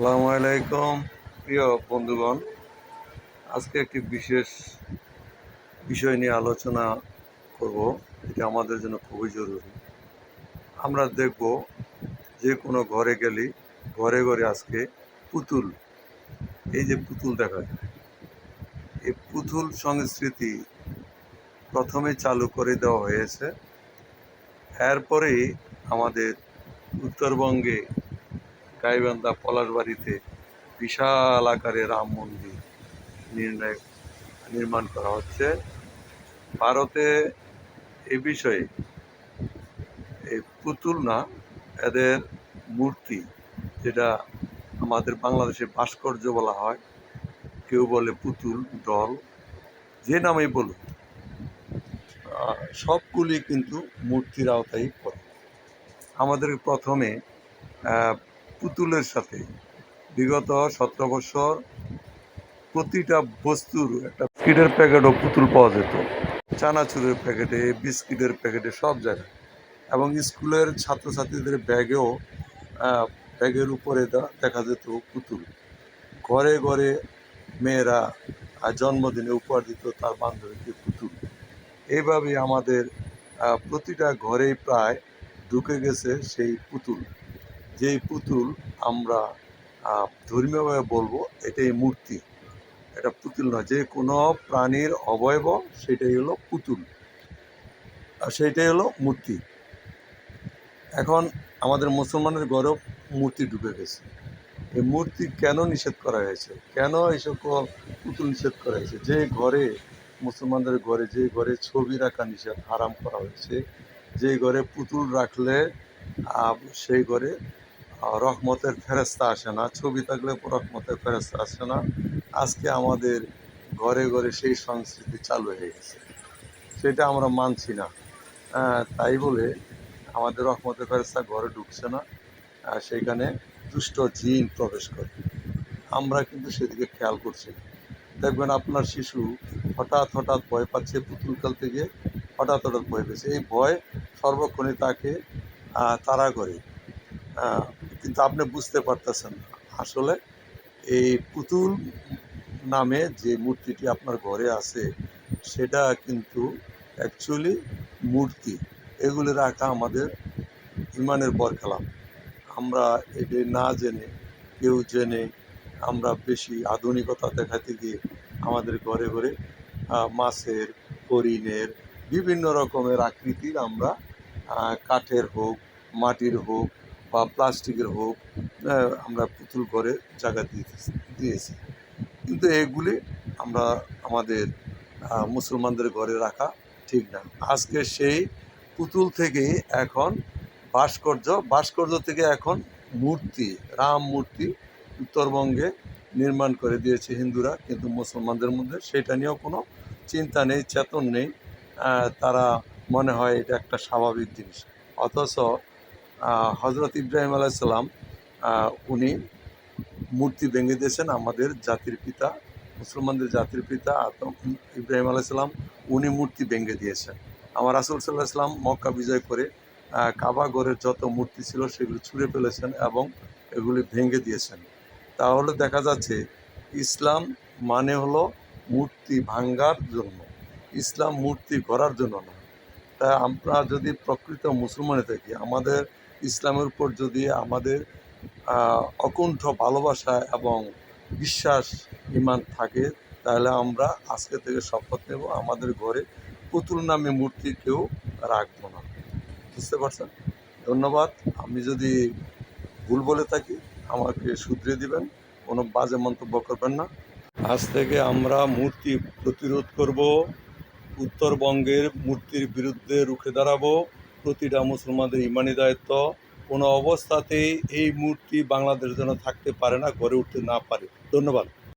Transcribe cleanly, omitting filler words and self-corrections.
আসসালামু আলাইকুম প্রিয় বন্ধুগণ। আজকে একটি বিশেষ বিষয় নিয়ে আলোচনা করব। এটা আমাদের জন্য খুবই জরুরি। আমরা দেখব যে কোনো ঘরে গেলেই ঘরে ঘরে আজকে পুতুল, এই যে পুতুল দেখা যায়, এই পুতুল সংস্কৃতি প্রথমে চালু করে দেওয়া হয়েছে। এরপরেই আমাদের উত্তরবঙ্গে গাইবান্ধা পলাশবাড়িতে বিশাল আকারে রাম মন্দির নির্মাণ করা হচ্ছে। ভারতে এ বিষয়ে এই পুতুল না, এদের মূর্তি, যেটা আমাদের বাংলাদেশে ভাস্কর্য বলা হয়, কেউ বলে পুতুল, ডল, যে নামেই বলুন, সবগুলি কিন্তু মূর্তির আওতায় পড়ে। আমাদের প্রথমে পুতুলের সাথে বিগত 17 বছর প্রতিটা বস্তুর একটা বিস্কিটের প্যাকেটও পুতুল পাওয়া যেত, চানাচুরের প্যাকেটে, বিস্কিটের প্যাকেটে, সব জায়গায়। এবং স্কুলের ছাত্রছাত্রীদের ব্যাগের উপরে দেখা যেত পুতুল। ঘরে ঘরে মেয়েরা জন্মদিনে উপহার দিত তার বান্ধবীকে পুতুল। এইভাবে আমাদের প্রতিটা ঘরেই প্রায় ঢুকে গেছে সেই পুতুল। যেই পুতুল আমরা ধর্মীয়ভাবে বলবো এটাই মূর্তি, এটা পুতুল নয়। যে কোনো প্রাণীর অবয়ব সেটাই হলো পুতুল, আর সেইটাই হলো মূর্তি। এখন আমাদের মুসলমানের ঘরেও মূর্তি ঢুকে গেছে। এই মূর্তি কেন নিষেধ করা হয়েছে, কেন এই সকল পুতুল নিষেধ করা হয়েছে? যে ঘরে, মুসলমানদের ঘরে যে ঘরে ছবি রাখা নিষেধ, হারাম করা হয়েছে, যে ঘরে পুতুল রাখলে সেই ঘরে রহমতের ফেরেস্তা আসে না, ছবি থাকলে রহমতের ফেরেস্তা আসে না। আজকে আমাদের ঘরে ঘরে সেই সংস্কৃতি চালু হয়ে গেছে, সেটা আমরা মানছি না। তাই বলে আমাদের রহমতের ফেরেস্তা ঘরে ঢুকছে না, সেইখানে দুষ্ট জিন প্রবেশ করে। আমরা কিন্তু সেদিকে খেয়াল করছি না। দেখবেন আপনার শিশু হঠাৎ হঠাৎ ভয় পাচ্ছে, পুতুল খেলতে গিয়ে হঠাৎ হঠাৎ ভয় পেয়েছে। এই ভয় সর্বক্ষণই তাকে তাড়া করে, কিন্তু আপনি বুঝতে পারতেছেন না। আসলে এই পুতুল নামে যে মূর্তিটি আপনার ঘরে আছে সেটা কিন্তু অ্যাকচুয়ালি মূর্তি। এগুলি রাখা আমাদের ইমানের বরখেলাপ। আমরা এটি না জেনে, কেউ জেনে, আমরা বেশি আধুনিকতা দেখাতে গিয়ে আমাদের ঘরে ঘরে মাছের, হরিণের, বিভিন্ন রকমের আকৃতির আমরা কাঠের হোক, মাটির হোক বা প্লাস্টিকের হোক, আমরা পুতুল ঘরে জায়গা দিয়েছি। কিন্তু এগুলি আমরা আমাদের মুসলমানদের ঘরে রাখা ঠিক না। আজকে সেই পুতুল থেকেই এখন ভাস্কর্য থেকে এখন মূর্তি, রাম মূর্তি উত্তরবঙ্গে নির্মাণ করে দিয়েছে হিন্দুরা, কিন্তু মুসলমানদের মধ্যে সেটা নিয়েও কোনো চিন্তা নেই, চেতন নেই। তারা মনে হয় এটা একটা স্বাভাবিক জিনিস। অথচ হজরত ইব্রাহিম আলাইসাল্লাম উনি মূর্তি ভেঙে দিয়েছেন। আমাদের জাতির পিতা, মুসলমানদের জাতির পিতা আদম ইব্রাহিম আলাইসাল্লাম, উনি মূর্তি ভেঙে দিয়েছেন। আমার রাসূল সাল্লাল্লাহু আলাইহি ওয়াসাল্লাম মক্কা বিজয় করে কাবা ঘরের যত মূর্তি ছিল সেগুলো ছুঁড়ে ফেলেছেন এবং এগুলি ভেঙে দিয়েছেন। তাহলে দেখা যাচ্ছে ইসলাম মানে হলো মূর্তি ভাঙ্গার জন্য, ইসলাম মূর্তি গড়ার জন্য না। তা আমরা যদি প্রকৃত মুসলমানে থাকি, আমাদের ইসলামের উপর যদি আমাদের অকুণ্ঠ ভালোবাসা এবং বিশ্বাস, ইমান থাকে, তাহলে আমরা আজকে থেকে শপথ নেব আমাদের ঘরে পুতুল নামে মূর্তি কেউ রাখবো না। বুঝতে পারছেন? ধন্যবাদ। আমি যদি ভুল বলে থাকি আমাকে শুধরে দিবেন, কোনো বাজে মন্তব্য করবেন না। আজ থেকে আমরা মূর্তি প্রতিরোধ করব, উত্তরবঙ্গের মূর্তির বিরুদ্ধে রুখে দাঁড়াবো। প্রতিটা মুসলমানদের ইমানি দায়িত্ব, কোনো অবস্থাতেই এই মূর্তি বাংলাদেশের জন্য থাকতে পারে না, গড়ে উঠতে না পারে। ধন্যবাদ।